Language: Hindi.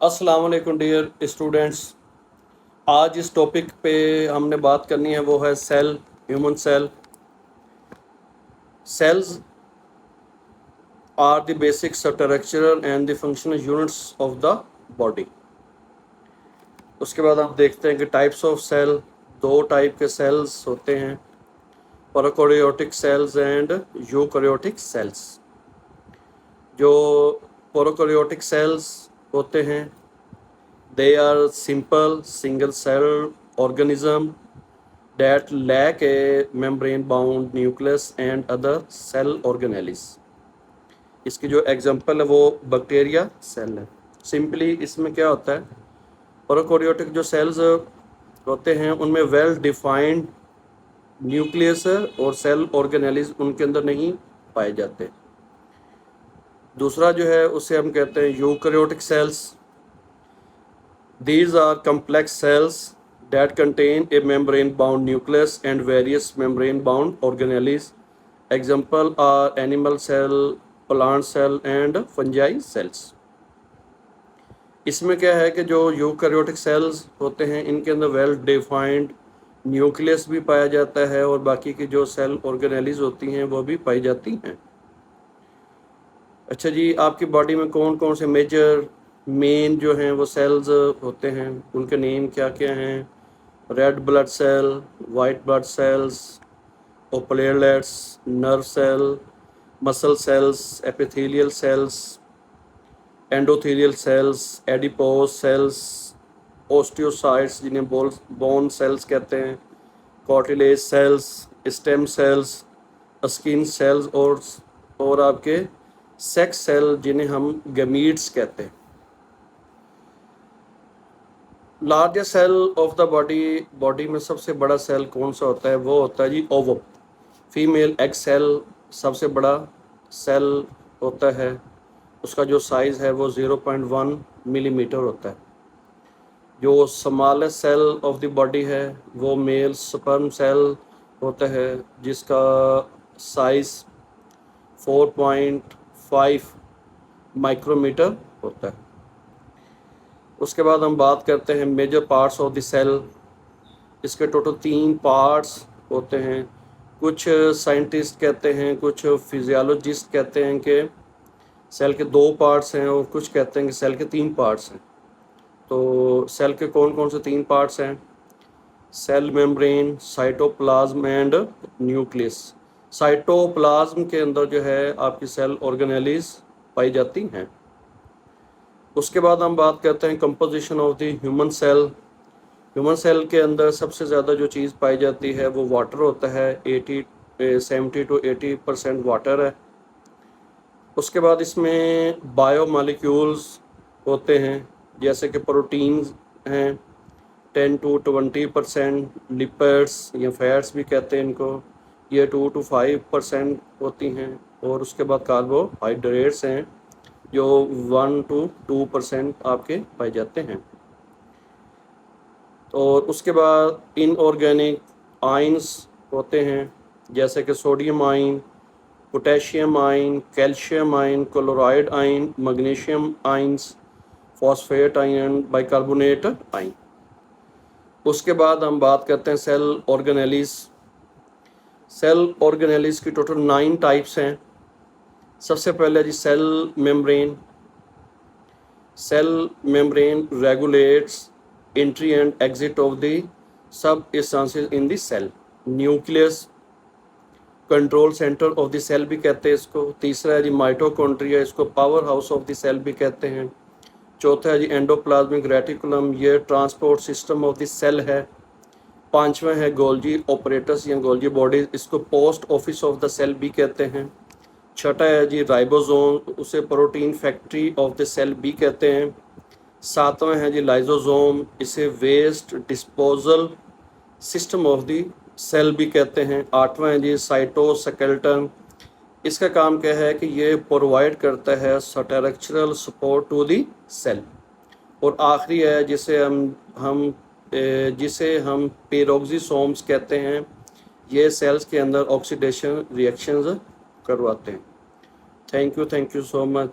अस्सलाम वालेकुम डियर स्टूडेंट्स। आज इस टॉपिक पे हमने बात करनी है, वो है cell, human cell. Cells are the basic structural and the functional units of the body. उसके बाद हम देखते हैं कि टाइप्स ऑफ सेल, दो टाइप के सेल्स होते हैं, prokaryotic cells and eukaryotic cells. जो प्रोकैरियोटिक सेल्स होते हैं, they are simple single cell organism that lack a membrane bound nucleus and other cell organelles। इसकी जो एग्जांपल है वो बैक्टीरिया सेल है। सिंपली इसमें क्या होता है, प्रोकैरियोटिक जो सेल्स होते हैं उनमें वेल डिफाइंड न्यूक्लियस और सेल ऑर्गेनेलिस उनके अंदर नहीं पाए जाते। दूसरा जो है उसे हम कहते हैं eukaryotic cells. These are complex cells that contain a membrane-bound nucleus and various membrane-bound organelles. Example are animal cell, plant cell and fungi cells. इसमें क्या है कि जो यूकैरियोटिक सेल्स होते हैं इनके अंदर वेल डिफाइंड न्यूक्लियस भी पाया जाता है और बाकी की जो सेल ऑर्गेनेलीज होती हैं वो भी पाई जाती हैं। अच्छा जी, आपकी बॉडी में कौन कौन से मेजर मेन जो हैं वो सेल्स होते हैं, उनके नेम क्या क्या हैं? Red blood cell, white blood cells, platelets, nerve cell, muscle cells, epithelial cells, endothelial cells, adipose cells, osteocytes जिन्हें बोन सेल्स कहते हैं, cartilage cells, stem cells, skin cells और आपके सेक्स सेल जिन्हें हम गमीट्स कहते हैं। Largest cell of the body में सबसे बड़ा सेल कौन सा होता है? वो होता है जी ओवम। फीमेल एग सेल सबसे बड़ा सेल होता है, उसका जो साइज़ है वो 0.1 मिलीमीटर होता है। जो smallest cell of the body है वो मेल स्पर्म सेल होता है, जिसका साइज़ 4.5 माइक्रोमीटर होता है। उसके बाद हम बात करते हैं major parts of the cell. इसके टोटल 3 पार्ट्स होते हैं। कुछ साइंटिस्ट कहते हैं, कुछ फिजियोलॉजिस्ट कहते हैं कि सेल के 2 पार्ट्स हैं और कुछ कहते हैं कि सेल के 3 पार्ट्स हैं। तो सेल के कौन कौन से 3 पार्ट्स हैं? Cell membrane, cytoplasm and nucleus. Cytoplasm के अंदर जो है आपकी सेल ऑर्गेनेलीज पाई जाती हैं। उसके बाद हम बात करते हैं composition of the human cell. Human cell के अंदर सबसे ज़्यादा जो चीज़ पाई जाती है वो वाटर होता है, 70 to 80% वाटर है। उसके बाद इसमें बायोमॉलिक्यूल्स होते हैं, जैसे कि प्रोटीन्स हैं 10 to 20%, लिपिड्स या फैट्स भी कहते हैं इनको, ये 2 to 5% होती हैं। और उसके बाद कार्बोहाइड्रेट्स हैं जो 1 to 2% आपके पाए जाते हैं। और उसके बाद इनऑर्गेनिक आयंस होते हैं, जैसे कि sodium ion, potassium ion, calcium ion, chloride ion, magnesium ions, phosphate ion, bicarbonate ion. उसके बाद हम बात करते हैं सेल ऑर्गेनेलीज। सेल ऑर्गेनेलीज की टोटल 9 टाइप्स हैं। सबसे पहले जी cell membrane. Cell membrane regulates entry and exit of the substances in the cell. Nucleus control centre of the cell भी कहते हैं इसको। तीसरा है जी माइटोकॉन्ड्रिया, इसको power house of the cell भी कहते हैं। चौथा है जी एंडोप्लाज्मिक रेटिकुलम, ये transport system of the cell है। पांचवा है गोल्जी ऑपरेटस या गोल्जी बॉडीज, इसको post office of the cell भी कहते हैं। छठा है जी राइबोसोम, उसे protein factory of the cell भी कहते हैं। सातवां है जी लाइसोसोम, इसे waste disposal system of the cell भी कहते हैं। आठवां है जी साइटोस्केलेटन, इसका काम क्या है कि ये प्रोवाइड करता है structural support to the cell. और आखिरी है जिसे हम पेरोक्सिसोम्स कहते हैं, ये सेल्स के अंदर ऑक्सीडेशन रिएक्शंस करवाते हैं। Thank you so much.